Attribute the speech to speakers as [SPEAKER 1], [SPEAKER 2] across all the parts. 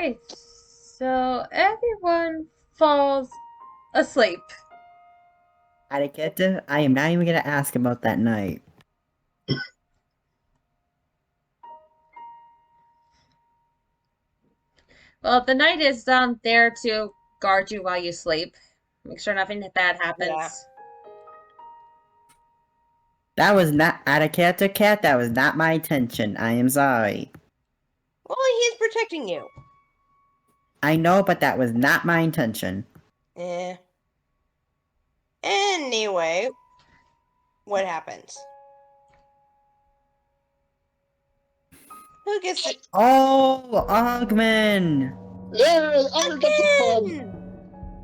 [SPEAKER 1] Alright, so everyone falls asleep.
[SPEAKER 2] Etiquette, I am not even gonna ask about that night.
[SPEAKER 1] Well, the knight is there to guard you while you sleep. Make sure nothing bad happens.
[SPEAKER 3] Yeah.
[SPEAKER 2] That was not etiquette, cat. That was not my intention. I am sorry.
[SPEAKER 3] Well, he's protecting you.
[SPEAKER 2] I know, but that was not my intention.
[SPEAKER 3] Eh. Anyway, what happens? Who gets it?
[SPEAKER 2] Oh, Ogman!
[SPEAKER 4] Yay! I'm gonna get some fun!
[SPEAKER 3] Again!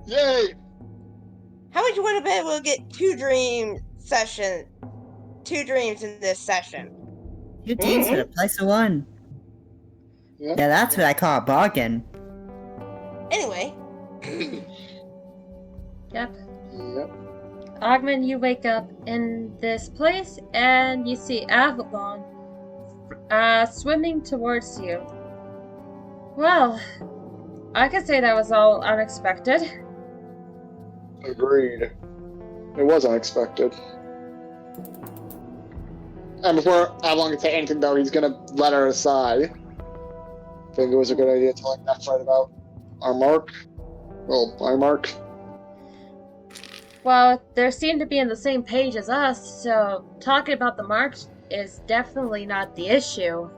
[SPEAKER 4] Yay!
[SPEAKER 3] How much you want to bet we'll get two dreams in this session?
[SPEAKER 2] Your team's for the price of one.
[SPEAKER 4] Yep.
[SPEAKER 2] Yeah, that's what I call a bargain.
[SPEAKER 3] Anyway.
[SPEAKER 1] Yep.
[SPEAKER 4] Yep.
[SPEAKER 1] Ogman, you wake up in this place and you see Avalon swimming towards you. Well, I could say that was all unexpected.
[SPEAKER 4] Agreed. It was unexpected. And before Avalon can say anything, though, he's gonna let her aside. Think it was a good idea telling that fight about our mark? Well, my mark?
[SPEAKER 1] Well, they seem to be on the same page as us, so talking about the marks is definitely not the issue.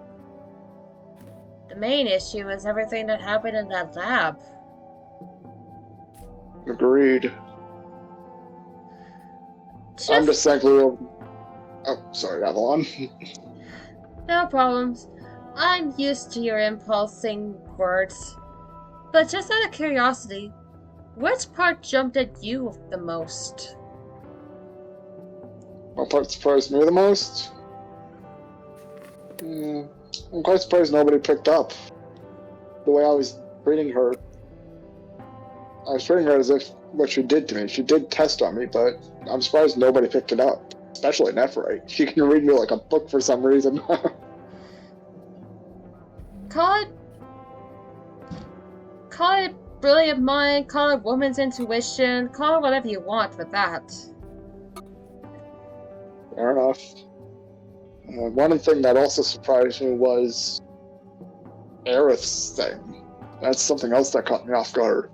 [SPEAKER 1] The main issue is everything that happened in that lab.
[SPEAKER 4] Agreed. I'm just thankful. Oh, sorry, Avalon.
[SPEAKER 1] No problems. I'm used to your impulsing words. But just out of curiosity, which part jumped at you the most?
[SPEAKER 4] What part surprised me the most? I'm quite surprised nobody picked up. The way I was treating her. I was treating her as if what she did to me. She did test on me, but I'm surprised nobody picked it up. Especially Nephrite. She can read me like a book for some reason.
[SPEAKER 1] Call it brilliant mind, call it woman's intuition, call it whatever you want with that.
[SPEAKER 4] Fair enough. One thing that also surprised me was Aerith's thing. That's something else that caught me off guard.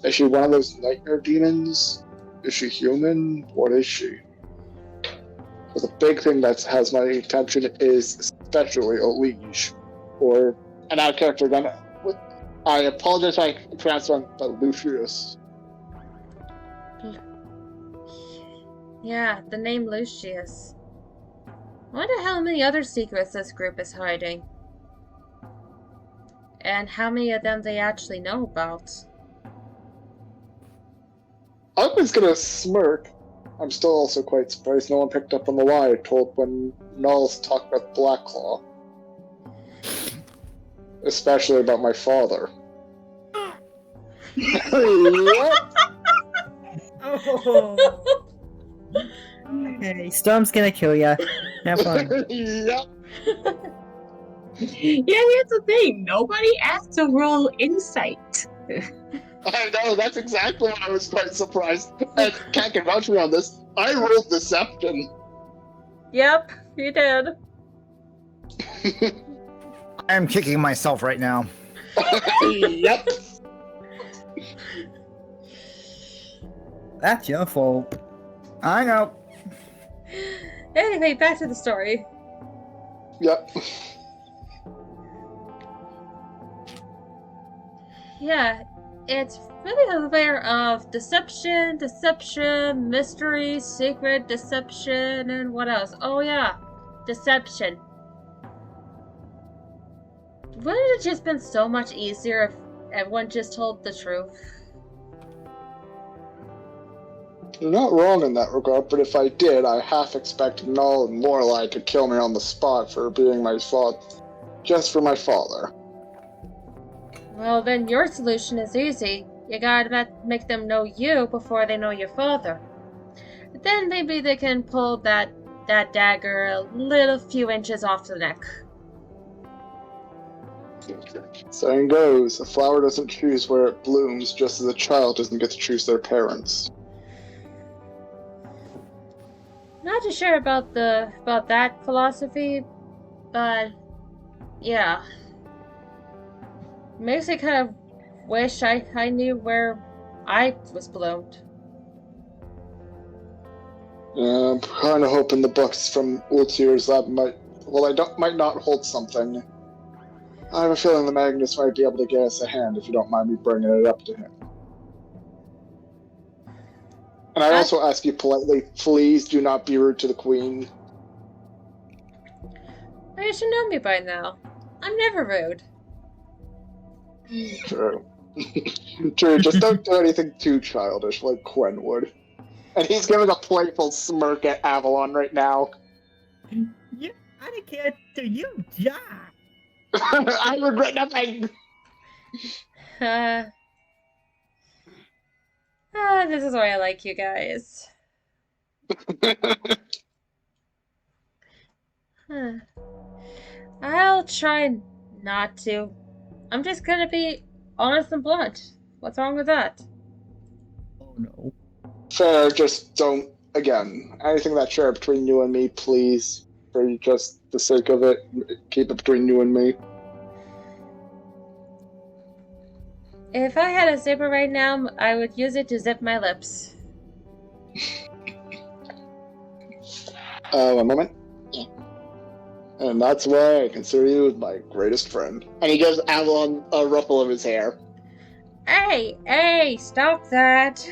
[SPEAKER 4] Is she one of those nightmare demons? Is she human? What is she? But the big thing that has my attention is especially a liege, or an out character. Then I apologize if I pronounced wrong, but Lucius.
[SPEAKER 1] Yeah, the name Lucius. Wonder how many other secrets this group is hiding. And how many of them they actually know about.
[SPEAKER 4] I was gonna smirk. I'm still also quite surprised no one picked up on the lie I told when Nulls talked about Blacklaw. Especially about my father. What?
[SPEAKER 2] Oh. Okay, Storm's gonna kill ya. Have fun.
[SPEAKER 4] Yep.
[SPEAKER 5] Yeah, here's the thing. Nobody asked to roll insight.
[SPEAKER 4] I know, that's exactly what I was quite surprised. And Cat can vouch for me on this. I rolled deception.
[SPEAKER 1] Yep, you did.
[SPEAKER 6] I'm kicking myself right now.
[SPEAKER 4] Yep.
[SPEAKER 2] That's your fault.
[SPEAKER 6] I know.
[SPEAKER 1] Anyway, back to the story.
[SPEAKER 4] Yep.
[SPEAKER 1] Yeah, it's really aware of deception, mystery, secret, deception, and what else? Oh yeah, deception. Wouldn't it just been so much easier if everyone just told the truth?
[SPEAKER 4] You're not wrong in that regard, but if I did, I half expected Null and Lorelei to kill me on the spot for being my fault, just for my father.
[SPEAKER 1] Well, then your solution is easy. You gotta make them know you before they know your father. But then maybe they can pull that dagger a little few inches off the neck.
[SPEAKER 4] Saying goes, a flower doesn't choose where it blooms, just as a child doesn't get to choose their parents.
[SPEAKER 1] Not too sure about that philosophy, but yeah. Makes me kind of wish I knew where I was bloomed.
[SPEAKER 4] I'm kind of hoping the books from Ultier's lab might not hold something. I have a feeling the Magnus might be able to give us a hand if you don't mind me bringing it up to him. And I also ask you politely, please do not be rude to the Queen.
[SPEAKER 1] Well, you should know me by now. I'm never rude.
[SPEAKER 4] True. True, just don't do anything too childish like Quen would. And he's giving a playful smirk at Avalon right now.
[SPEAKER 2] Yeah, I can't do you, yeah.
[SPEAKER 4] I regret nothing!
[SPEAKER 1] This is why I like you guys. Huh. I'll try not to. I'm just gonna be honest and blunt. What's wrong with that?
[SPEAKER 2] Oh no.
[SPEAKER 4] Fair, just don't, again, anything that share between you and me, please. For just the sake of it, keep it between you and me.
[SPEAKER 1] If I had a zipper right now, I would use it to zip my lips.
[SPEAKER 4] One moment.
[SPEAKER 3] Yeah.
[SPEAKER 4] And that's why I consider you my greatest friend. And he gives Avalon a ruffle of his hair.
[SPEAKER 1] Hey, stop that.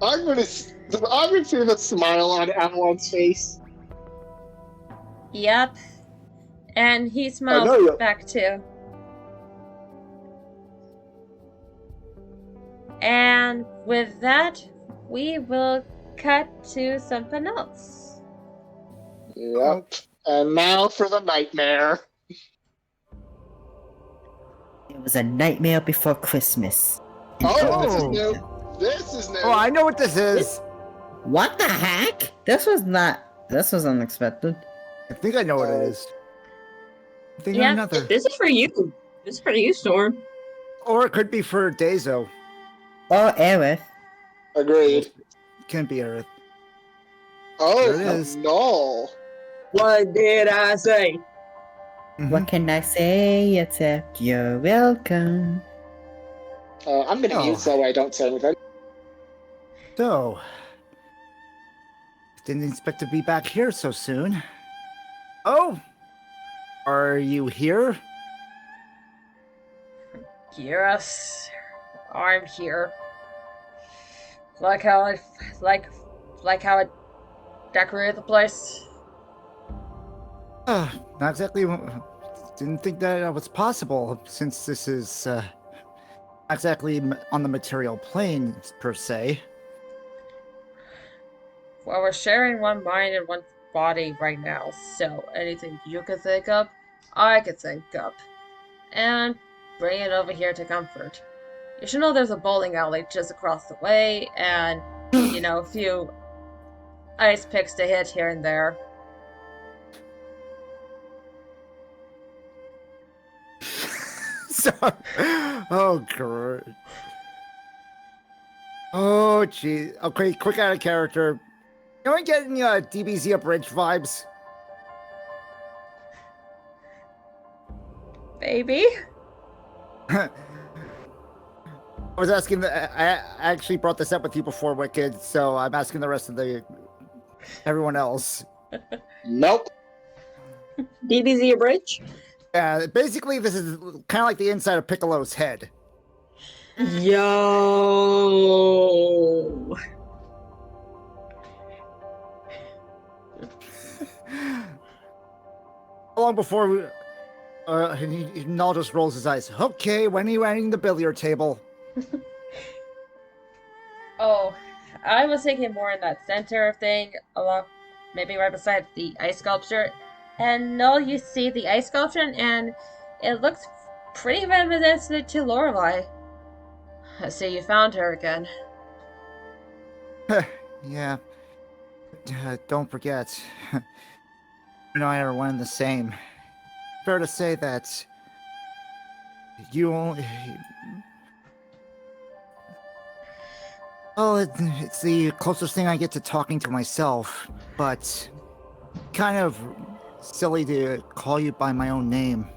[SPEAKER 4] I'm gonna see the smile on Avalon's face.
[SPEAKER 1] Yep. And he
[SPEAKER 4] I know
[SPEAKER 1] smiles
[SPEAKER 4] you.
[SPEAKER 1] back too. And with that, we will cut to something else.
[SPEAKER 4] Yep. And now for the nightmare.
[SPEAKER 2] It was a nightmare before Christmas.
[SPEAKER 4] Oh, this is
[SPEAKER 6] Oh.
[SPEAKER 4] new. This is new.
[SPEAKER 6] Oh, I know what this is.
[SPEAKER 2] What the heck? This was unexpected.
[SPEAKER 6] I think I know what it is. I think
[SPEAKER 1] Yeah.
[SPEAKER 6] another.
[SPEAKER 5] This is for you. This is for you, Storm.
[SPEAKER 6] Or it could be for Dazo.
[SPEAKER 2] Or Aerith.
[SPEAKER 4] Agreed.
[SPEAKER 6] Can't be Aerith.
[SPEAKER 4] Oh,
[SPEAKER 6] There it is.
[SPEAKER 4] no.
[SPEAKER 5] What did I say?
[SPEAKER 2] What can I say except you're welcome?
[SPEAKER 4] I'm gonna
[SPEAKER 6] Oh.
[SPEAKER 4] mute so I don't say anything.
[SPEAKER 6] So, didn't expect to be back here so soon. Oh, are you here?
[SPEAKER 1] Yes, I'm here. Like how I decorated the place.
[SPEAKER 6] Not exactly. Didn't think that was possible since this is not exactly on the material plane per se.
[SPEAKER 1] Well, we're sharing one mind and one body right now, so anything you could think of, I could think of. And bring it over here to comfort. You should know there's a bowling alley just across the way, and, a few ice picks to hit here and there.
[SPEAKER 6] So, oh, great. Oh, gee. Okay, quick out of character. You ain't getting DBZ Abridged vibes?
[SPEAKER 1] Baby?
[SPEAKER 6] I was asking, I actually brought this up with you before, Wicked, so I'm asking the rest of everyone else.
[SPEAKER 4] Nope.
[SPEAKER 5] DBZ Bridge?
[SPEAKER 6] Yeah, basically this is kind of like the inside of Piccolo's head.
[SPEAKER 5] Yo.
[SPEAKER 6] How long before he Null just rolls his eyes. Okay, when are you ending the billiard table?
[SPEAKER 1] Oh, I was thinking more in that center thing, along, maybe right beside the ice sculpture. And no, you see the ice sculpture, and it looks pretty reminiscent to Lorelei. I see you found her again.
[SPEAKER 6] Yeah. Don't forget. You and I are one and the same. fair to say that you only. Well, it's the closest thing I get to talking to myself, but kind of silly to call you by my own name.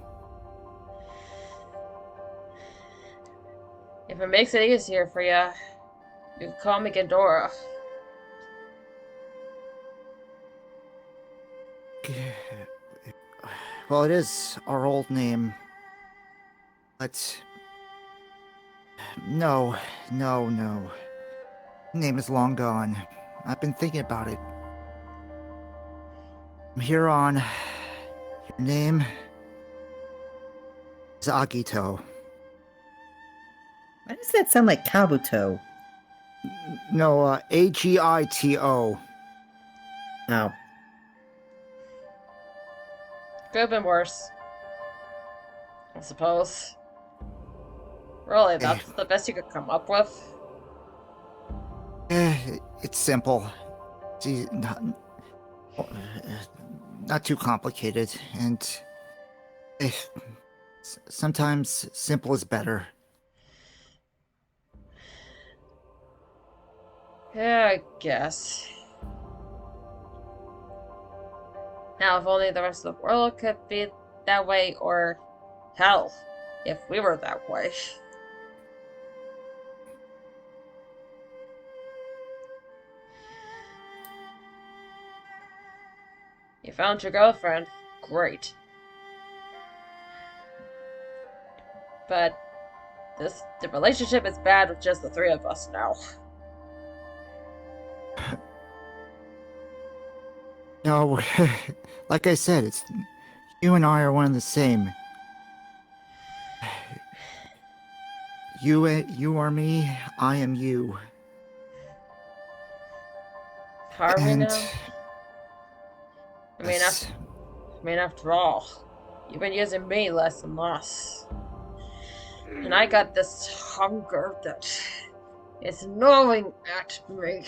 [SPEAKER 1] If it makes it easier for you, you can call me Ghidorah.
[SPEAKER 6] Well, it is our old name, but no. Name is long gone. I've been thinking about it. From here on, your name is Agito.
[SPEAKER 2] Why does that sound like Kabuto?
[SPEAKER 6] No, Agito.
[SPEAKER 2] Oh.
[SPEAKER 1] Could have been worse. I suppose. Really, that's the best you could come up with?
[SPEAKER 6] It's simple. See, not too complicated, and sometimes simple is better.
[SPEAKER 1] Yeah, I guess. Now, if only the rest of the world could be that way, or hell, if we were that way. You found your girlfriend. Great. But the relationship is bad with just the three of us now.
[SPEAKER 6] No, like I said, it's you and I are one and the same. You are me, I am you.
[SPEAKER 1] Are we
[SPEAKER 6] And
[SPEAKER 1] now? I mean, after all, you've been using me less and less. And I got this hunger that is gnawing at me.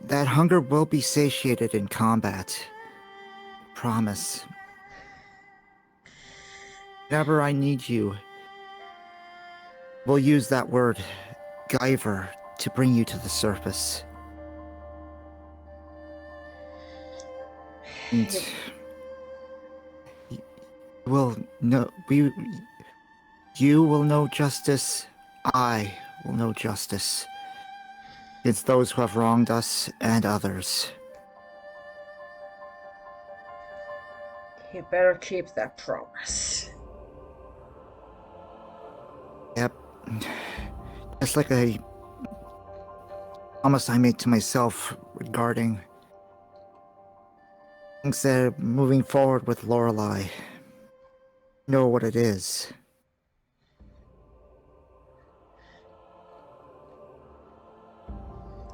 [SPEAKER 6] that hunger will be satiated in combat. Promise. Whenever I need you, we'll use that word, Guyver, to bring you to the surface. And you will know justice, I will know justice. It's those who have wronged us and others.
[SPEAKER 1] You better keep that promise.
[SPEAKER 6] Yep. Just like a promise I made to myself regarding things that are moving forward with Lorelei. Know what it is.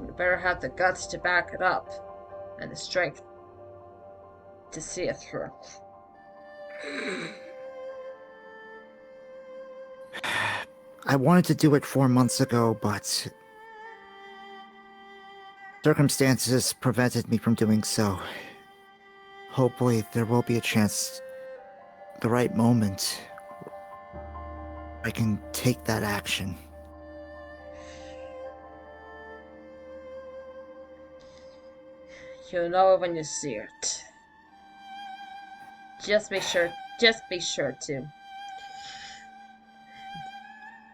[SPEAKER 1] You better have the guts to back it up, and the strength to see it through.
[SPEAKER 6] I wanted to do it 4 months ago, but circumstances prevented me from doing so. Hopefully, there will be a chance, the right moment, I can take that action.
[SPEAKER 1] You'll know it when you see it. Just be sure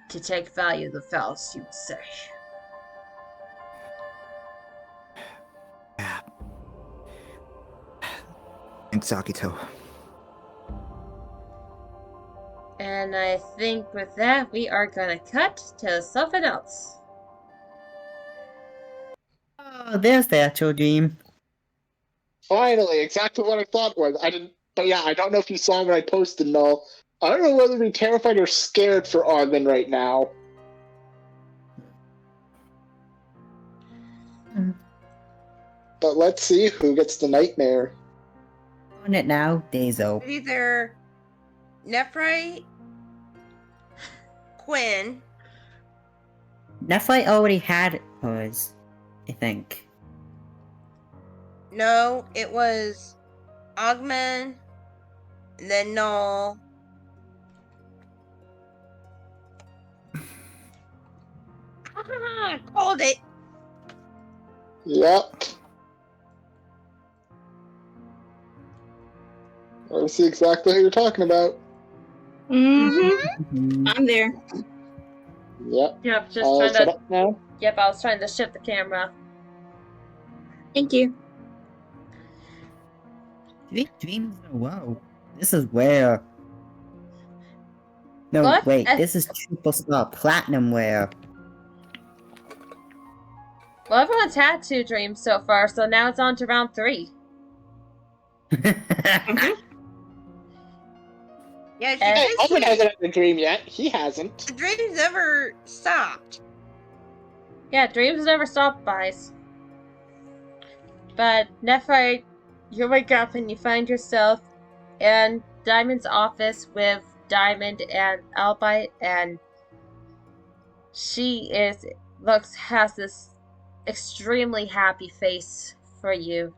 [SPEAKER 1] to take value of the vows you say.
[SPEAKER 6] Yeah. Thanks, Akito.
[SPEAKER 1] And I think with that, we are gonna cut to something else.
[SPEAKER 2] Oh, there's the actual dream.
[SPEAKER 4] Finally, exactly what I thought was. But yeah, I don't know if you saw what I posted, Null. I don't know whether to be terrified or scared for Arvin right now. But let's see who gets the nightmare.
[SPEAKER 2] On it now, Dazo.
[SPEAKER 3] Either Nephrite, Quinn,
[SPEAKER 2] Nephrite already had hers, I think.
[SPEAKER 3] No, it was Ogman, and then Null. Called it.
[SPEAKER 4] Yep. I see exactly who you're talking about.
[SPEAKER 5] Mm-hmm. I'm there.
[SPEAKER 4] Yep.
[SPEAKER 1] Yep, just
[SPEAKER 4] All
[SPEAKER 1] trying
[SPEAKER 4] set
[SPEAKER 1] to.
[SPEAKER 4] up now.
[SPEAKER 1] Yep, I was trying to shift the camera.
[SPEAKER 5] Thank you.
[SPEAKER 2] Dreams. Whoa. This is where. No,
[SPEAKER 1] Look
[SPEAKER 2] wait.
[SPEAKER 1] at-
[SPEAKER 2] This is triple star platinum where.
[SPEAKER 1] Well, everyone's had 2 dreams so far, so now it's on to round 3.
[SPEAKER 5] Mm-hmm.
[SPEAKER 3] Yeah, she
[SPEAKER 1] Eh.
[SPEAKER 4] Hey,
[SPEAKER 3] says
[SPEAKER 4] Owen hasn't had a dream yet. He hasn't.
[SPEAKER 3] the dreams never stopped.
[SPEAKER 1] Yeah, dreams never stop, guys. But Nephrite, you wake up and you find yourself in Diamond's office with Diamond and Albite, and she has this extremely happy face for you.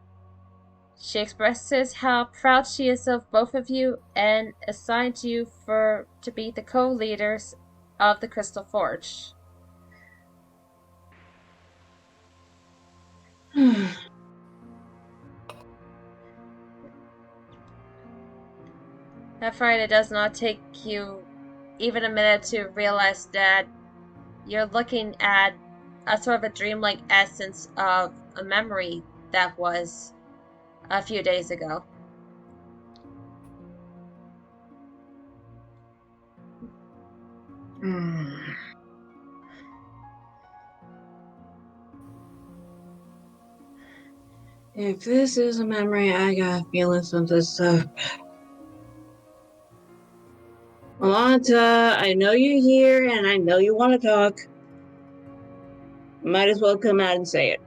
[SPEAKER 1] She expresses how proud she is of both of you and assigns you to be the co-leaders of the Crystal Forge. Nephrite, it does not take you even a minute to realize that you're looking at a sort of a dreamlike essence of a memory that was a few days ago.
[SPEAKER 5] If this is a memory, I got feelings something's up. Alanta, I know you're here and I know you want to talk. Might as well come out and say it.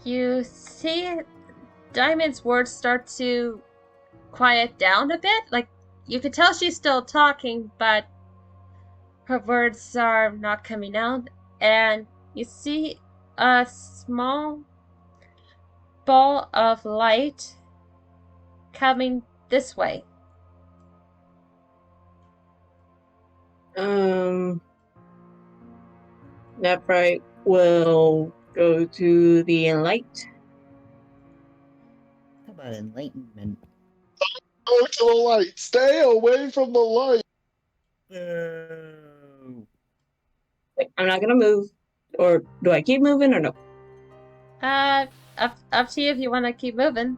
[SPEAKER 1] You see Diamond's words start to quiet down a bit. Like, you could tell she's still talking, but her words are not coming out. And you see a small ball of light coming this way.
[SPEAKER 5] Nephrite will go to the light.
[SPEAKER 2] How about enlightenment?
[SPEAKER 4] Go to the light. Stay away from the light.
[SPEAKER 2] Boo.
[SPEAKER 5] I'm not gonna move. Or do I keep moving or no?
[SPEAKER 1] Up to you if you want to keep moving.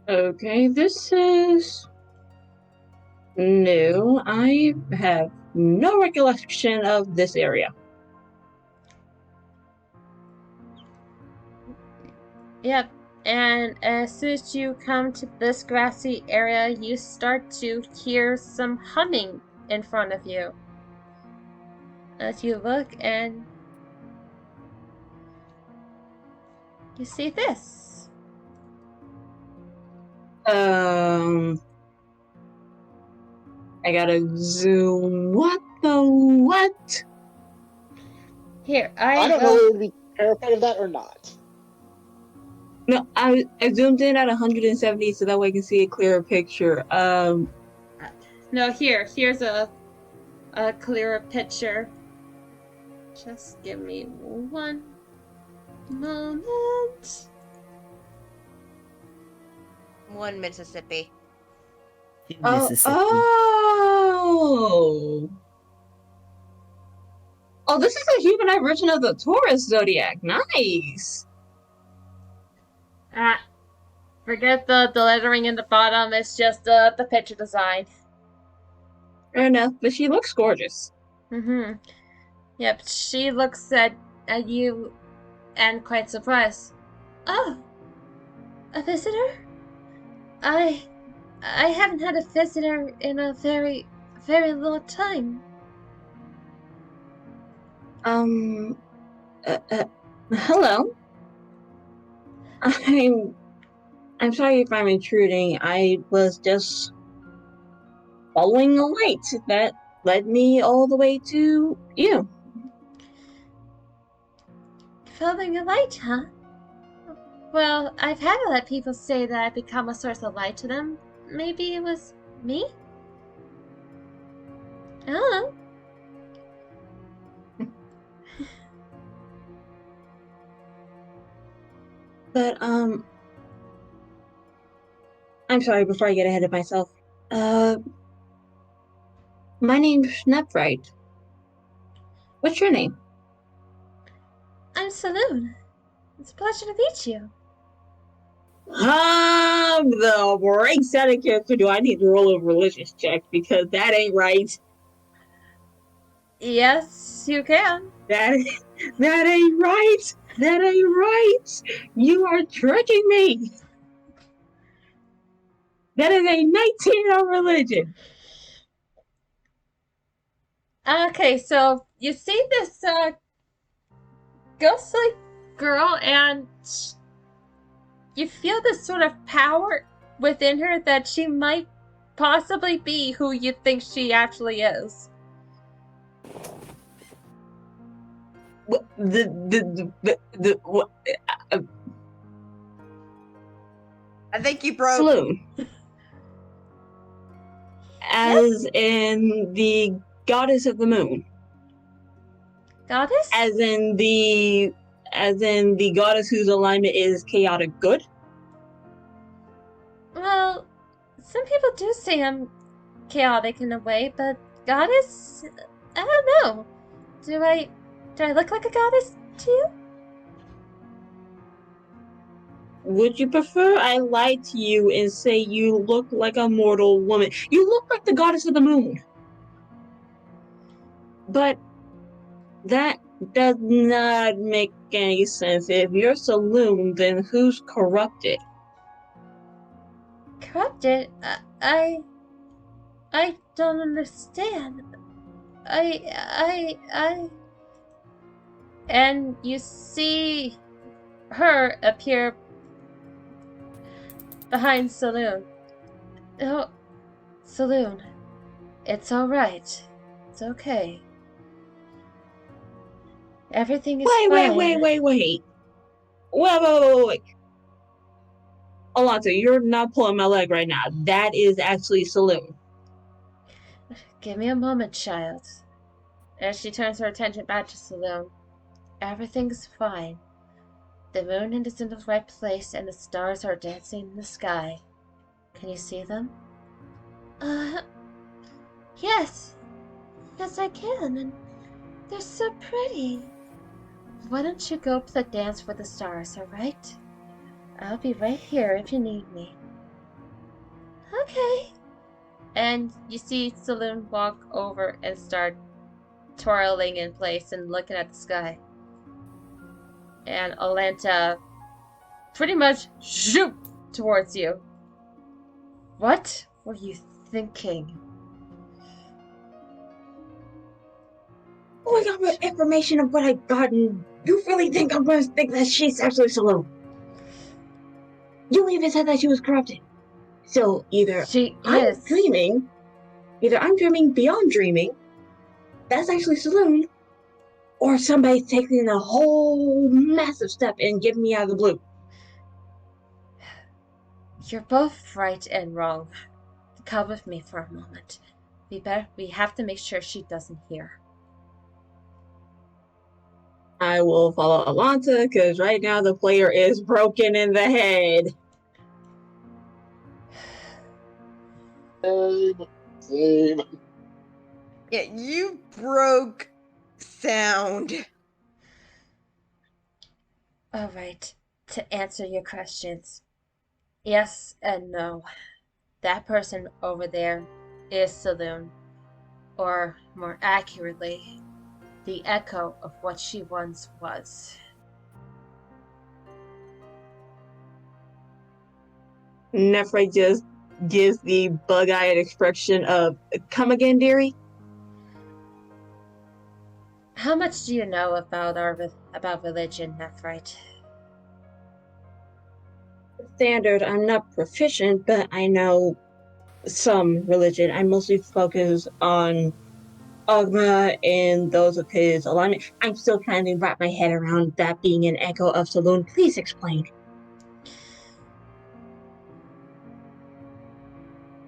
[SPEAKER 5] Okay, this is new. I have no recollection of this area.
[SPEAKER 1] Yep, and as soon as you come to this grassy area, you start to hear some humming in front of you. As you look and you see this.
[SPEAKER 5] I gotta zoom. What the what?
[SPEAKER 1] Here,
[SPEAKER 4] I don't know whether to be terrified of that or not.
[SPEAKER 5] No, I zoomed in at 170 so that way I can see a clearer picture.
[SPEAKER 1] No, here's a clearer picture. Just give me one moment.
[SPEAKER 3] One Mississippi.
[SPEAKER 2] Mississippi.
[SPEAKER 5] Oh, this is a humanite version of the Taurus zodiac. Nice.
[SPEAKER 1] Forget the lettering in the bottom. It's just the picture design.
[SPEAKER 5] Fair enough, but she looks gorgeous.
[SPEAKER 1] Mm-hmm. Yep, she looks at you and quite surprised. Oh, a visitor? I I haven't had a visitor in a very, very long time.
[SPEAKER 5] Hello. I'm sorry if I'm intruding. I was just following a light that led me all the way to you.
[SPEAKER 1] Following a light, huh? Well, I've had a lot of people say that I've become a source of light to them. Maybe it was me? I don't know.
[SPEAKER 5] But I'm sorry before I get ahead of myself. My name's Nephrite. What's your name?
[SPEAKER 1] I'm Saloon. It's a pleasure to meet you.
[SPEAKER 5] The breaks out of character. Do I need to roll a religious check because that ain't right?
[SPEAKER 1] Yes, you can.
[SPEAKER 5] That ain't right. That ain't right. You are tricking me. That is a 19 on religion.
[SPEAKER 1] Okay, so you see this ghostly girl, and you feel this sort of power within her that she might possibly be who you think she actually is.
[SPEAKER 3] I think you broke.
[SPEAKER 5] Saloon. As in the goddess of the moon.
[SPEAKER 1] Goddess?
[SPEAKER 5] As in the goddess whose alignment is chaotic good.
[SPEAKER 1] Well, some people do say I'm chaotic in a way, but goddess? I don't know. Do I look like a goddess to you?
[SPEAKER 5] Would you prefer I lie to you and say you look like a mortal woman? You look like the goddess of the moon. But that does not make any sense. If you're Saloon, then who's corrupted?
[SPEAKER 1] Corrupted? I don't understand. And you see her appear behind Saloon. Oh, Saloon. It's alright. It's okay. Everything is fine.
[SPEAKER 5] Wait. Alonso, you're not pulling my leg right now. That is actually Saloon.
[SPEAKER 1] Give me a moment, child. As she turns her attention back to Saloon. Everything's fine. The moon is in the right place and the stars are dancing in the sky. Can you see them? Yes. Yes, I can, and they're so pretty. Why don't you go dance with the stars, alright? I'll be right here if you need me. Okay. And you see Saloon walk over and start twirling in place and looking at the sky. And Alanta pretty much zoop towards you. What were you thinking?
[SPEAKER 5] Oh, I got information of what I've gotten. You really think I'm going to think that she's actually Saloon? You even said that she was corrupted. So either I'm dreaming beyond dreaming, that's actually Saloon, or somebody's taking a whole massive step and giving me out of the blue.
[SPEAKER 1] You're both right and wrong. Come with me for a moment. We have to make sure she doesn't hear.
[SPEAKER 5] I will follow Alanta because right now the player is broken in the head.
[SPEAKER 4] Same.
[SPEAKER 3] Yeah, you broke sound.
[SPEAKER 1] Alright, to answer your questions. Yes and no. That person over there is Saloon. Or, more accurately, the echo of what she once was.
[SPEAKER 5] Nephrite just gives the bug-eyed expression of "Come again, dearie."
[SPEAKER 1] How much do you know about religion, Nephrite?
[SPEAKER 5] Standard. I'm not proficient, but I know some religion. I mostly focus on Ogma and those of his alignment. I'm still trying to wrap my head around that being an echo of Saloon. Please explain.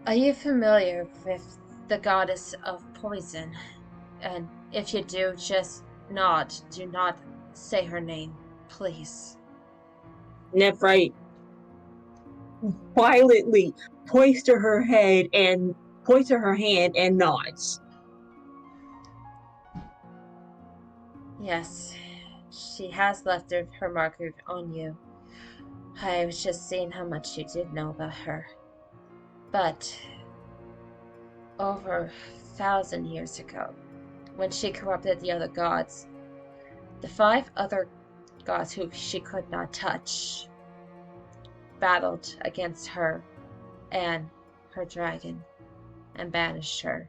[SPEAKER 1] Are you familiar with the goddess of poison? And if you do, just nod. Do not say her name, please.
[SPEAKER 5] Nephrite violently points to her hand and nods.
[SPEAKER 1] Yes, she has left her marker on you. I was just seeing how much you did know about her. But over 1,000 years ago, when she corrupted the other gods, the 5 other gods who she could not touch battled against her and her dragon and banished her.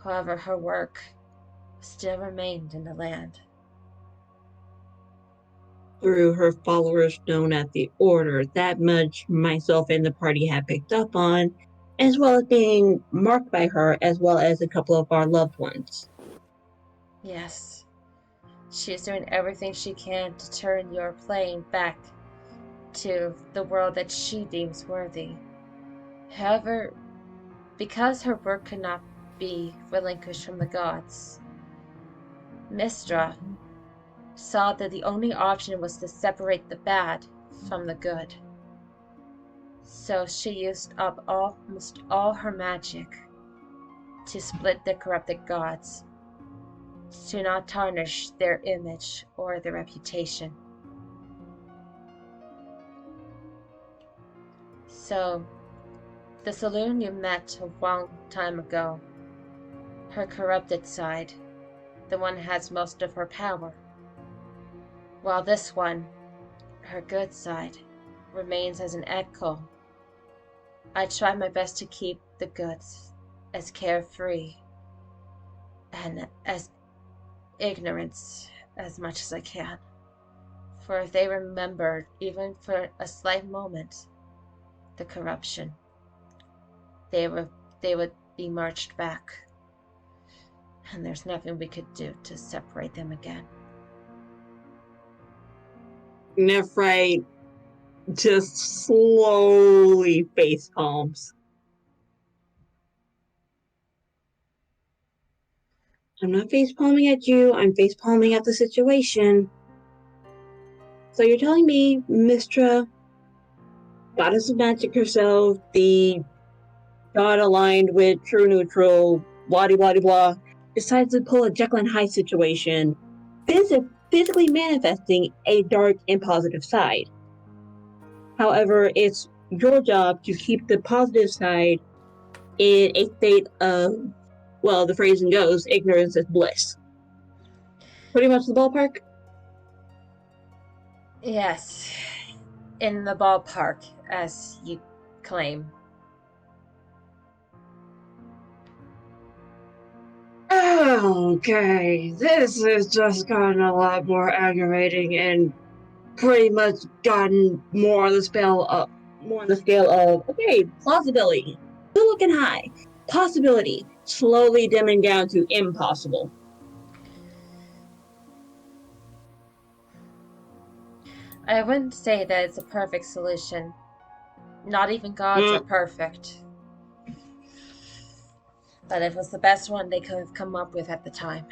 [SPEAKER 1] However, her work still remained in the land.
[SPEAKER 5] Through her followers known as the Order, that much myself and the party had picked up on, as well as being marked by her, as well as a couple of our loved ones.
[SPEAKER 1] Yes, she is doing everything she can to turn your plane back to the world that she deems worthy. However, because her work could not be relinquished from the gods, Mistra saw that the only option was to separate the bad from the good. So she used up almost all her magic to split the corrupted gods, to not tarnish their image or their reputation. So, the saloon you met a long time ago, her corrupted side, the one has most of her power, while this one, her good side, remains as an echo. I try my best to keep the goods as carefree and as ignorance as much as I can. For if they remembered, even for a slight moment, the corruption, they would be marched back. And there's nothing we could do to separate them again.
[SPEAKER 5] Nephrite just slowly face palms. I'm not face palming at you, I'm face palming at the situation. So you're telling me Mistra, goddess of magic herself, the god aligned with true neutral, blah blah blah, decides to pull a Jekyll and Hyde situation, physically manifesting a dark and positive side. However, it's your job to keep the positive side in a state of, well, the phrasing goes, ignorance is bliss. Pretty much the ballpark?
[SPEAKER 1] Yes, in the ballpark, as you claim.
[SPEAKER 5] Okay, this has just gotten a lot more aggravating and pretty much gotten more on the scale of okay, plausibility, still looking high, possibility, slowly dimming down to impossible.
[SPEAKER 1] I wouldn't say that it's a perfect solution. Not even gods are perfect. But it was the best one they could have come up with at the time.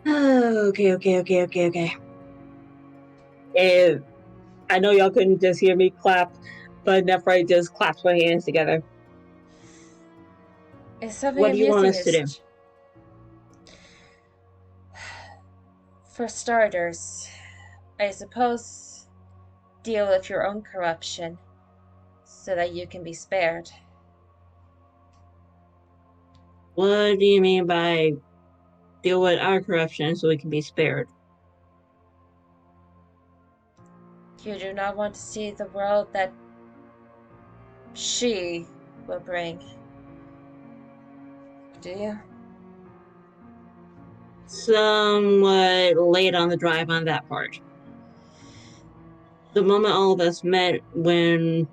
[SPEAKER 5] Okay. And I know y'all couldn't just hear me clap, but Nephrite just claps my hands together.
[SPEAKER 1] If something
[SPEAKER 5] What do you want
[SPEAKER 1] amusing
[SPEAKER 5] us to do?
[SPEAKER 1] is... For starters, I suppose deal with your own corruption so that you can be spared.
[SPEAKER 5] What do you mean by deal with our corruption so we can be spared?
[SPEAKER 1] You do not want to see the world that she will bring, do you?
[SPEAKER 5] Somewhat late on the drive on that part. The moment all of us met, when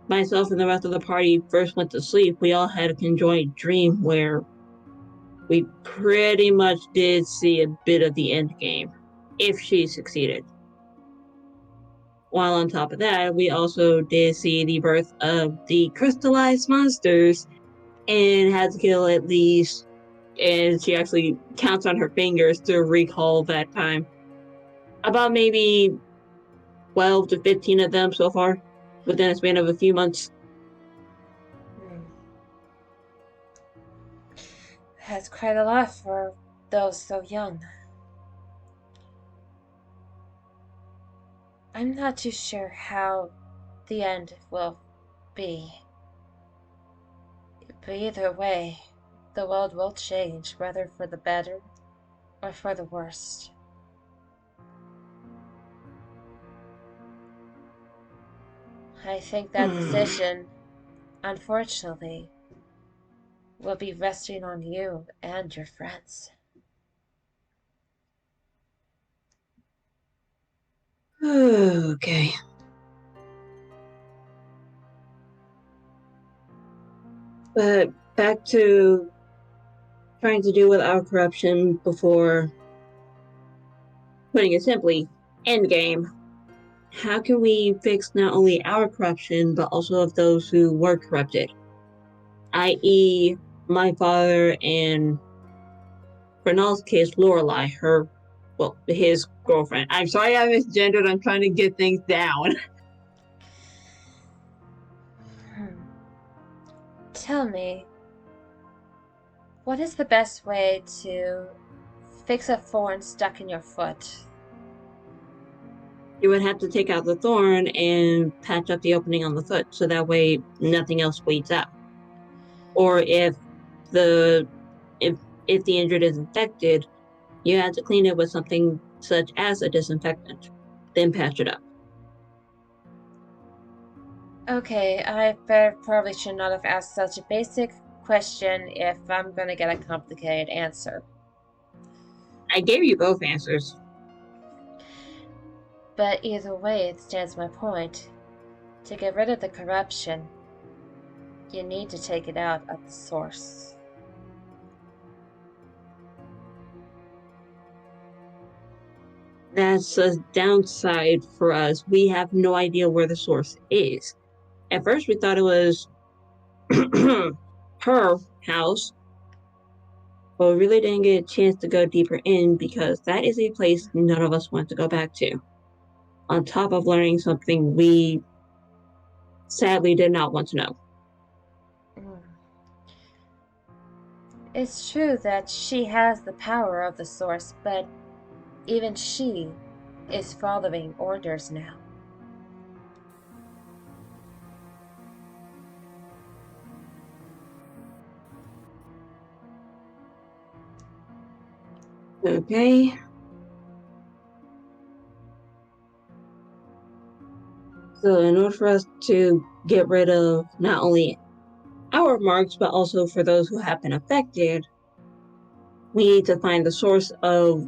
[SPEAKER 5] myself and the rest of the party first went to sleep, we all had a conjoined dream where we pretty much did see a bit of the end game, if she succeeded. While on top of that, we also did see the birth of the crystallized monsters and had to kill at least, and she actually counts on her fingers to recall that time, about maybe 12 to 15 of them so far within a span of a few months.
[SPEAKER 1] That's quite a lot for those so young. I'm not too sure how the end will be. But either way, the world will change, whether for the better or for the worst. I think that decision, unfortunately, will be resting on you and your friends.
[SPEAKER 5] Okay. But back to trying to deal with our corruption before, putting it simply, endgame. How can we fix not only our corruption, but also of those who were corrupted? I.e., my father and Renald's case, Lorelai, his girlfriend. I'm sorry I misgendered, I'm trying to get things down.
[SPEAKER 1] Tell me, what is the best way to fix a thorn stuck in your foot?
[SPEAKER 5] You would have to take out the thorn and patch up the opening on the foot, so that way nothing else bleeds out. Or if the injured is infected, you have to clean it with something such as a disinfectant, then patch it up.
[SPEAKER 1] Okay, I probably should not have asked such a basic question if I'm gonna get a complicated answer.
[SPEAKER 5] I gave you both answers.
[SPEAKER 1] But either way, it stands my point. To get rid of the corruption, you need to take it out at the source.
[SPEAKER 5] That's a downside for us. We have no idea where the source is. At first, we thought it was her house, but we really didn't get a chance to go deeper in because that is a place none of us want to go back to. On top of learning something we sadly did not want to know.
[SPEAKER 1] It's true that she has the power of the source, but even she is following orders now.
[SPEAKER 5] Okay. So in order for us to get rid of not only our marks, but also for those who have been affected, we need to find the source of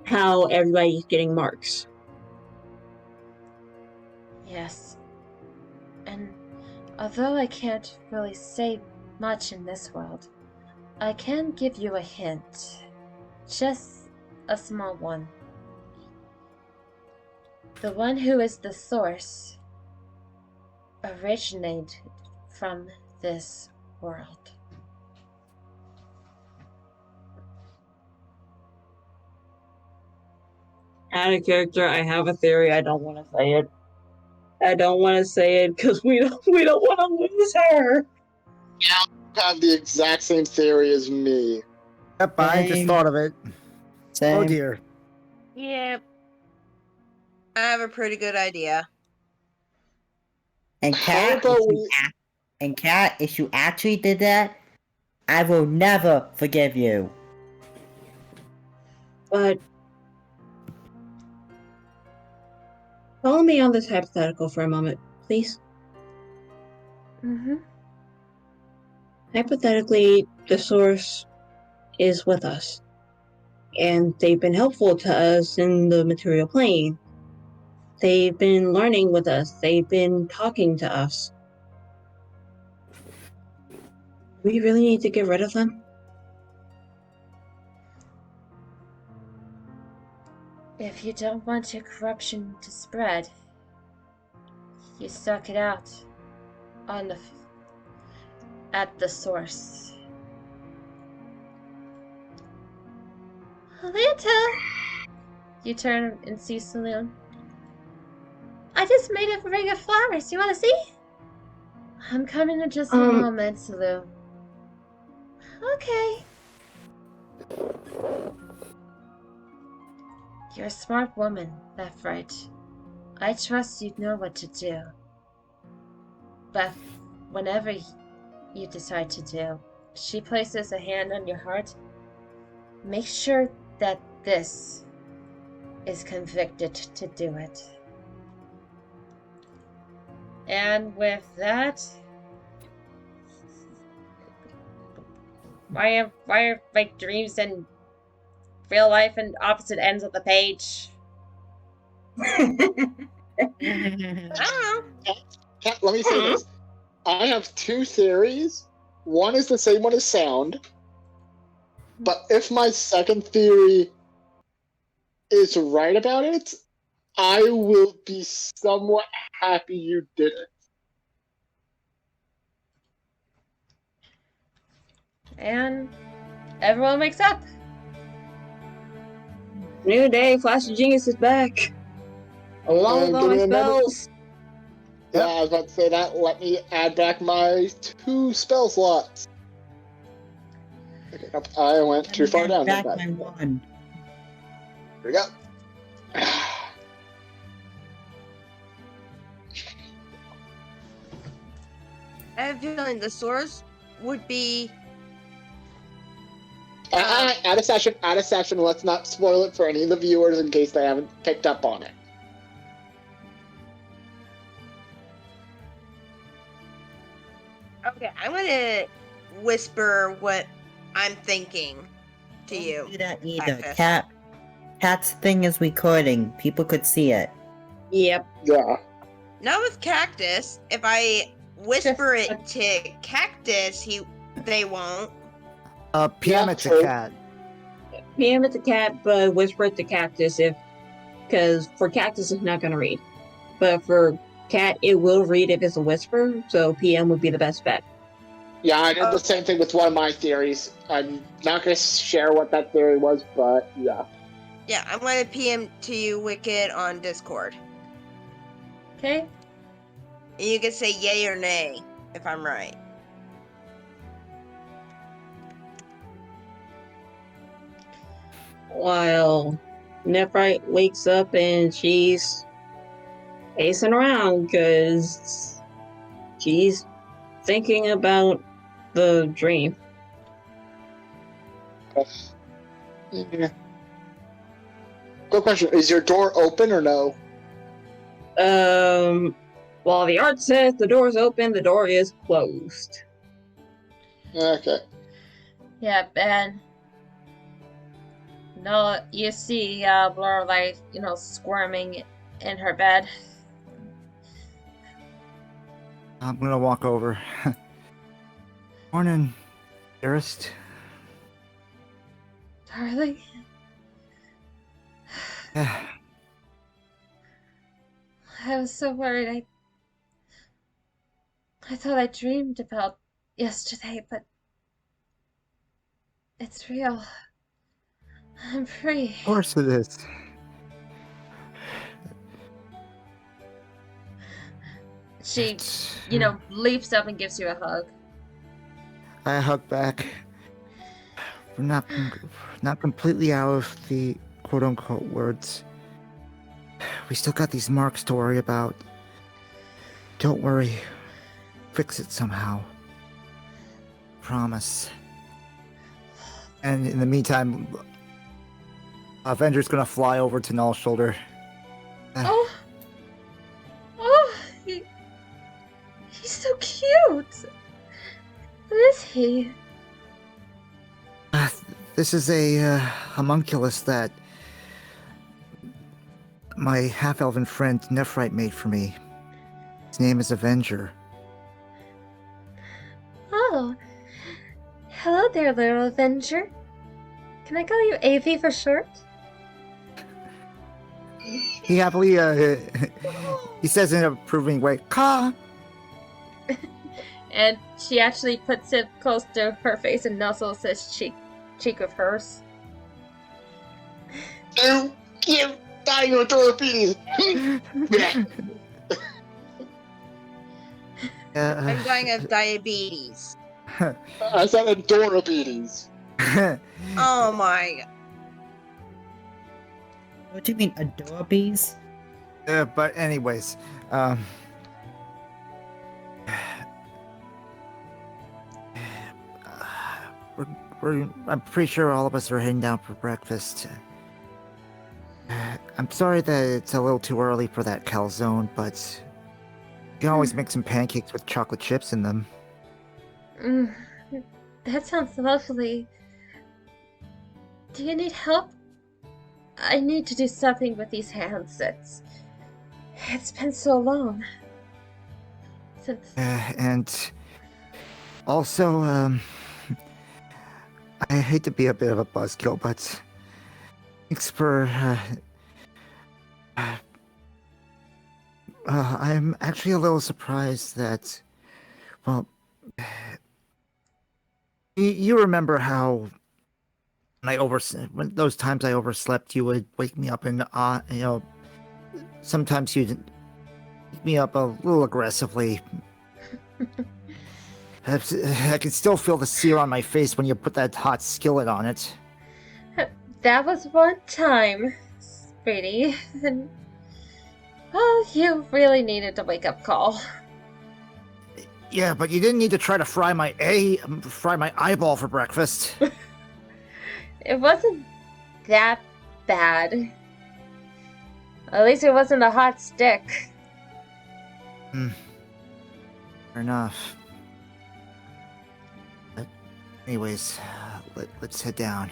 [SPEAKER 5] how everybody's getting marks.
[SPEAKER 1] Yes. And although I can't really say much in this world, I can give you a hint. Just a small one. The one who is the source originated from this world.
[SPEAKER 5] Out of character, I have a theory. I don't want to say it. I don't want to say it because we don't want to lose her.
[SPEAKER 4] You have the exact same theory as me.
[SPEAKER 6] Yep, I just
[SPEAKER 2] Same.
[SPEAKER 6] thought of it.
[SPEAKER 2] Same.
[SPEAKER 6] Oh dear.
[SPEAKER 3] Yep. I have a pretty good idea.
[SPEAKER 2] And
[SPEAKER 4] How
[SPEAKER 2] Cat,
[SPEAKER 4] about we?
[SPEAKER 2] if you actually did that, I will never forgive you.
[SPEAKER 5] But Follow me on this hypothetical for a moment, please.
[SPEAKER 1] Mm-hmm.
[SPEAKER 5] Hypothetically, the source is with us, and they've been helpful to us in the material plane. They've been learning with us. They've been talking to us. We really need to get rid of them?
[SPEAKER 1] If you don't want your corruption to spread, you suck it out on at the source. Atlanta! You turn and see Saloon. I just made a ring of flowers. You want to see? I'm coming in just a moment, Saloon. Okay. You're a smart woman, that's right. I trust you'd know what to do. But whenever you decide to do, she places a hand on your heart. Make sure that this is convicted to do it. And with that, why are my dreams and real life and opposite ends of the page?
[SPEAKER 3] I don't know.
[SPEAKER 4] Cat, let me say this. I have two theories. One is the same one as sound. But if my second theory is right about it, I will be somewhat happy you did it.
[SPEAKER 1] And everyone wakes up.
[SPEAKER 5] New day, Flash of Genius is back. Along with all my spells.
[SPEAKER 4] Yeah, I was about to say that. Let me add back my 2 spell slots. Okay, nope, I went too far down.
[SPEAKER 2] Back my one.
[SPEAKER 4] Here we go.
[SPEAKER 3] I have a feeling the source would be.
[SPEAKER 4] Out of session. Let's not spoil it for any of the viewers in case they haven't picked up on it.
[SPEAKER 3] Okay, I'm gonna whisper what I'm thinking to
[SPEAKER 2] Don't
[SPEAKER 3] you.
[SPEAKER 2] do that either.
[SPEAKER 3] Cactus.
[SPEAKER 2] Cat's thing is recording. People could see it.
[SPEAKER 5] Yep.
[SPEAKER 4] Yeah.
[SPEAKER 3] Not with Cactus. If I whisper it to Cactus, they won't.
[SPEAKER 6] PM
[SPEAKER 4] Yeah,
[SPEAKER 6] it to
[SPEAKER 4] true.
[SPEAKER 6] Cat.
[SPEAKER 5] PM it to Cat, but whisper it to Cactus because for Cactus it's not gonna read. But for Cat, it will read if it's a whisper, so PM would be the best bet.
[SPEAKER 4] Yeah, I did the same thing with one of my theories. I'm not going to share what that theory was, but yeah.
[SPEAKER 3] Yeah, I'm gonna PM to you, Wicked, on Discord.
[SPEAKER 1] Okay?
[SPEAKER 3] And you can say yay or nay if I'm right.
[SPEAKER 5] While Nephrite wakes up and she's pacing around because she's thinking about the dream.
[SPEAKER 4] Yeah. Good question. Is your door open or no?
[SPEAKER 5] While the art says the door's open, the door is closed.
[SPEAKER 4] Okay.
[SPEAKER 1] Yep, and no, you see Lorelei, squirming in her bed.
[SPEAKER 6] I'm gonna walk over. Morning, dearest.
[SPEAKER 1] Darling,
[SPEAKER 6] Yeah,
[SPEAKER 1] I was so worried. I thought I dreamed about yesterday, but it's real. I'm free.
[SPEAKER 6] of course it is.
[SPEAKER 1] She,
[SPEAKER 6] It's-
[SPEAKER 1] leaps up and gives you a hug.
[SPEAKER 6] I hug back. We're not completely out of the quote-unquote words. We still got these marks to worry about. Don't worry. Fix it somehow. Promise. And in the meantime, Avenger's gonna fly over to Null's shoulder.
[SPEAKER 1] Oh, he?
[SPEAKER 6] This is a homunculus that my half-elven friend Nephrite made for me. His name is Avenger.
[SPEAKER 1] Oh. Hello there, little Avenger. Can I call you AV for short?
[SPEAKER 6] He happily, he says in an approving way, "Caw."
[SPEAKER 1] And she actually puts it close to her face and nuzzles his cheek of hers.
[SPEAKER 4] You dying of diabetes.
[SPEAKER 3] I'm dying of diabetes.
[SPEAKER 4] I said adorabetes.
[SPEAKER 3] Oh my.
[SPEAKER 2] What do you mean, adorabees?
[SPEAKER 6] But anyways, I'm pretty sure all of us are heading down for breakfast. I'm sorry that it's a little too early for that calzone, but you can always make some pancakes with chocolate chips in them.
[SPEAKER 1] That sounds lovely. Do you need help? I need to do something with these hands. It's been so long since.
[SPEAKER 6] And also, I hate to be a bit of a buzzkill, but thanks for. I'm actually a little surprised that, well, you remember how when those times I overslept, you would wake me up and sometimes you'd wake me up a little aggressively. I can still feel the sear on my face when you put that hot skillet on it.
[SPEAKER 1] That was one time, sweetie. Well, you really needed a wake-up call.
[SPEAKER 6] Yeah, but you didn't need to try to fry my eyeball for breakfast.
[SPEAKER 1] It wasn't that bad. At least it wasn't a hot stick.
[SPEAKER 6] Fair enough. But anyways, let's head down.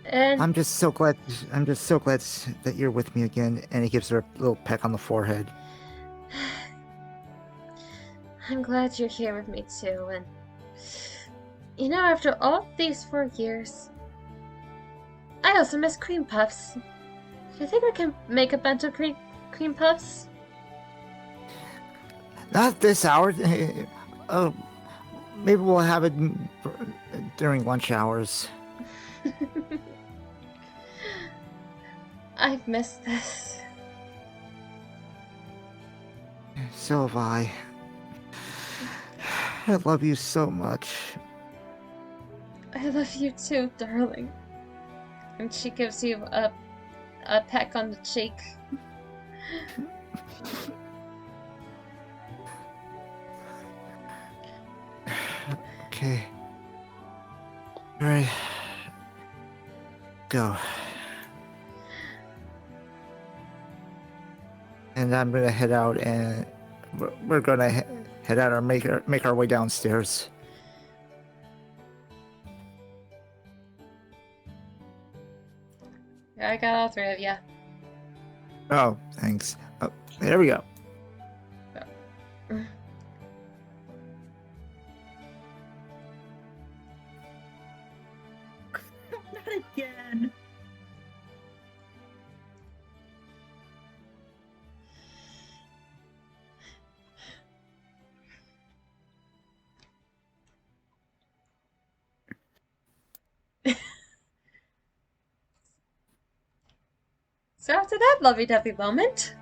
[SPEAKER 1] And
[SPEAKER 6] I'm just so glad that you're with me again. And he gives her a little peck on the forehead.
[SPEAKER 1] I'm glad you're here with me too. And you know, after all these 4 years, I also miss cream puffs. Do you think we can make a bunch of cream puffs?
[SPEAKER 6] Not this hour. Maybe we'll have it during lunch hours.
[SPEAKER 1] I've missed this.
[SPEAKER 6] So have I. I love you so much.
[SPEAKER 1] I love you too, darling. And she gives you a peck on the cheek.
[SPEAKER 6] Okay. Alright. Go. And I'm gonna head out, and we're gonna head out and make our way downstairs.
[SPEAKER 1] Yeah, I got all 3 of you.
[SPEAKER 6] Oh, thanks. Oh, there we go.
[SPEAKER 2] Not again.
[SPEAKER 1] So after that lovey-dovey moment,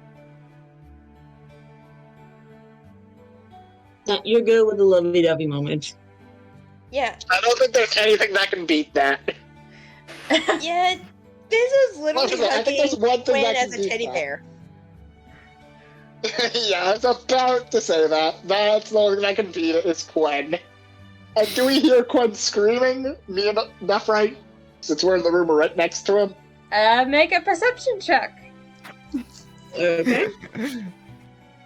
[SPEAKER 5] You're good with the lovey-dovey moment.
[SPEAKER 3] Yeah.
[SPEAKER 4] I don't think there's anything that can beat that.
[SPEAKER 3] Yeah. This is literally
[SPEAKER 4] I think there's
[SPEAKER 3] hugging
[SPEAKER 4] one thing
[SPEAKER 3] Gwen
[SPEAKER 4] that can
[SPEAKER 3] as a
[SPEAKER 4] beat
[SPEAKER 3] teddy
[SPEAKER 4] that.
[SPEAKER 3] bear.
[SPEAKER 4] Yeah, I was about to say that. That's the only thing that can beat it is Gwen. And do we hear Gwen screaming? Me and Nephrite? Since we're in the room right next to him?
[SPEAKER 1] make a perception check.
[SPEAKER 5] Okay.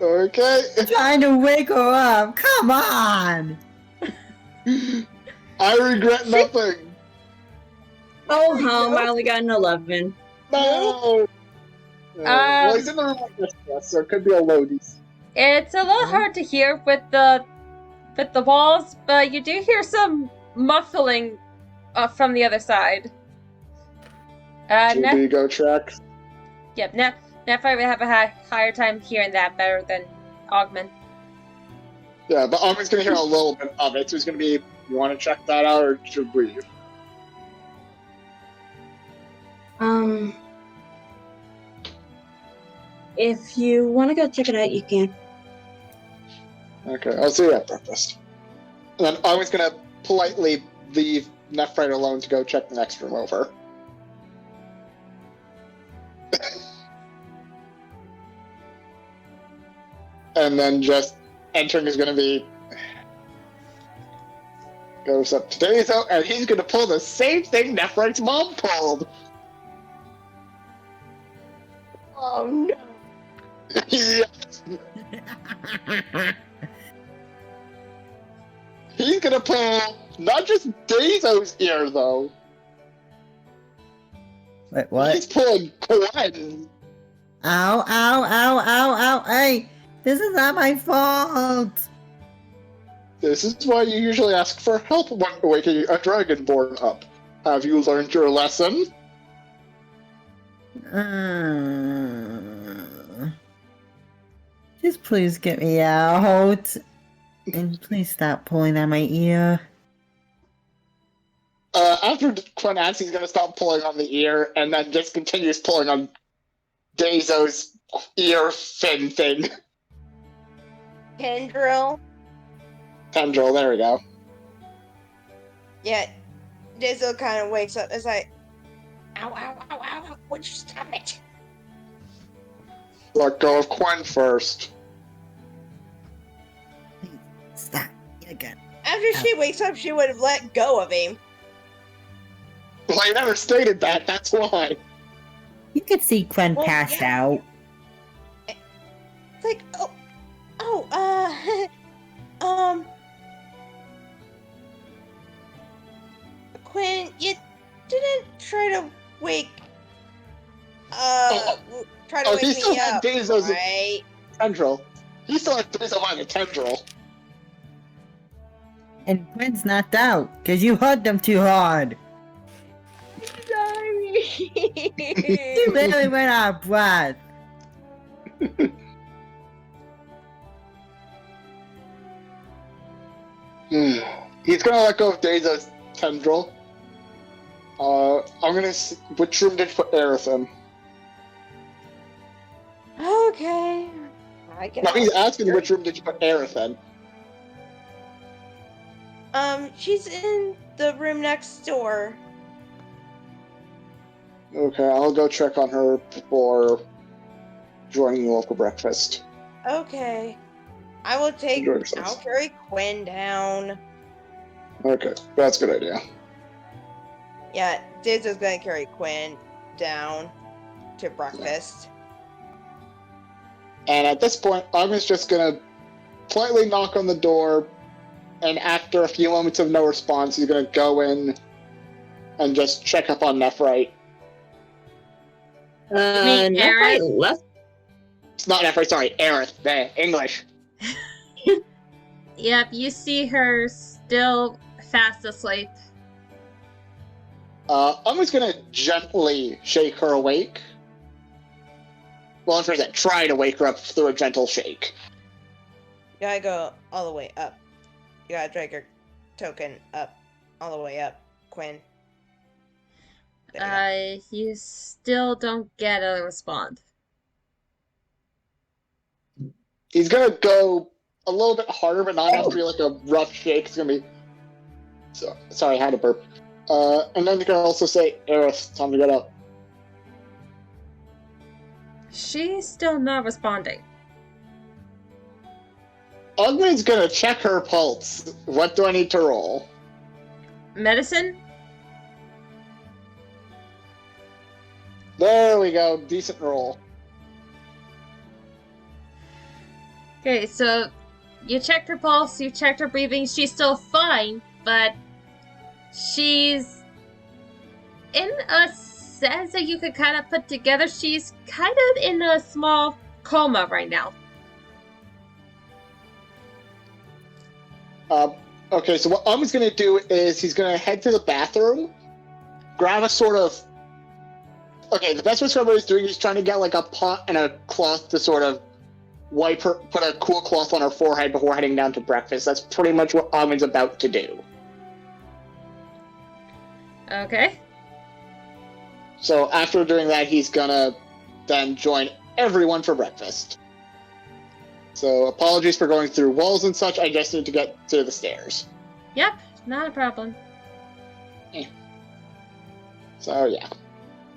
[SPEAKER 4] Okay.
[SPEAKER 2] Trying to wake her up. Come on.
[SPEAKER 4] I regret nothing.
[SPEAKER 5] Oh, home, I only got an 11.
[SPEAKER 4] No. Well, he's in the room like this, so it could be a loadies.
[SPEAKER 1] It's a little hard to hear with the walls, but you do hear some muffling from the other side.
[SPEAKER 4] Should we go check?
[SPEAKER 1] Yep, Nephi would have a higher time hearing that better than Augment.
[SPEAKER 4] Yeah, but Augment's gonna hear a little bit of it, so he's gonna be. You want to check that out, or should we?
[SPEAKER 5] If you want to go check it out, you can.
[SPEAKER 4] Okay, I'll see you at breakfast. And then Augment's gonna politely leave Nephrite alone to go check the next room over. And then just entering is gonna be. Goes up to Dazo, and he's gonna pull the same thing Nephrite's mom pulled.
[SPEAKER 3] Oh no.
[SPEAKER 4] Yes. He's gonna pull not just Dazo's ear though.
[SPEAKER 2] Wait, what?
[SPEAKER 4] He's pulling Gwen.
[SPEAKER 2] Ow, ow, ow, ow, ow. Hey, this is not my fault.
[SPEAKER 4] This is why you usually ask for help when waking a dragonborn up. Have you learned your lesson?
[SPEAKER 2] Just please get me out. And please stop pulling on my ear.
[SPEAKER 4] After Gwen asks, he's gonna stop pulling on the ear, and then just continues pulling on Dazo's ear fin thing.
[SPEAKER 3] Tendril.
[SPEAKER 4] Tendril, there we go.
[SPEAKER 3] Yeah, Dizzle kind of wakes up. It's like, ow, ow, ow, ow, would you stop it?
[SPEAKER 4] Let go of Gwen first.
[SPEAKER 2] Stop. Again.
[SPEAKER 3] After she wakes up, she would have let go of him.
[SPEAKER 4] Well, I never stated that, that's why.
[SPEAKER 2] You could see Gwen
[SPEAKER 3] Well,
[SPEAKER 2] passed
[SPEAKER 3] yeah.
[SPEAKER 2] out.
[SPEAKER 3] It's like, Quinn, you didn't try to wake, try to
[SPEAKER 4] he
[SPEAKER 3] wake
[SPEAKER 4] still
[SPEAKER 3] me
[SPEAKER 4] had
[SPEAKER 3] up,
[SPEAKER 4] Dazo's
[SPEAKER 3] right?
[SPEAKER 4] tendril. He still had Dazo by the tendril.
[SPEAKER 2] And Gwen's knocked out, because you hugged him too hard.
[SPEAKER 3] Sorry.
[SPEAKER 2] You literally went out of breath.
[SPEAKER 4] He's gonna let go of Dazo's tendril. I'm gonna see, which room did you put Aerith in?
[SPEAKER 3] Okay. I can.
[SPEAKER 4] No, he's asking which room did you put Aerith in?
[SPEAKER 3] She's in the room next door.
[SPEAKER 4] Okay, I'll go check on her before joining you all for breakfast.
[SPEAKER 3] Okay. I will take.
[SPEAKER 4] Enjoy yourselves.
[SPEAKER 3] I'll carry Quinn down.
[SPEAKER 4] Okay, that's a good idea.
[SPEAKER 3] Yeah, Dizzo's gonna carry Quinn down to breakfast.
[SPEAKER 4] And at this point, Agnes just gonna politely knock on the door, and after a few moments of no response, he's gonna go in and just check up on Nephrite.
[SPEAKER 1] mean
[SPEAKER 5] Nephrite
[SPEAKER 1] Aerith?
[SPEAKER 5] left.
[SPEAKER 4] It's not Nephrite, sorry, Aerith, the English.
[SPEAKER 1] Yep, you see her still fast asleep.
[SPEAKER 4] Agnes gonna gently shake her awake. Well, I'm sure that try to wake her up through a gentle shake.
[SPEAKER 3] You gotta go all the way up. You gotta drag your token up, all the way up, Quinn. There you go.
[SPEAKER 1] You still don't get a response.
[SPEAKER 4] He's gonna go a little bit harder, but not have to be like a rough shake. It's gonna be. So, sorry, I had a burp. And then you can also say, Aerith, time to get up.
[SPEAKER 1] She's still not responding.
[SPEAKER 4] Ugman's gonna check her pulse. What do I need to roll?
[SPEAKER 1] Medicine?
[SPEAKER 4] There we go. Decent roll.
[SPEAKER 1] Okay, so you checked her pulse, you checked her breathing. She's still fine, but she's in a sense that you could kind of put together. She's kind of in a small coma right now.
[SPEAKER 4] Okay, so what Um's gonna do is he's gonna head to the bathroom, grab a sort of. Okay, the best way to describe what he's doing, he's trying to get like a pot and a cloth to sort of wipe her, put a cool cloth on her forehead before heading down to breakfast. That's pretty much what is about to do.
[SPEAKER 1] Okay.
[SPEAKER 4] So after doing that, he's gonna then join everyone for breakfast. So apologies for going through walls and such. I just need to get to the stairs.
[SPEAKER 1] Yep, not a problem.
[SPEAKER 4] So yeah.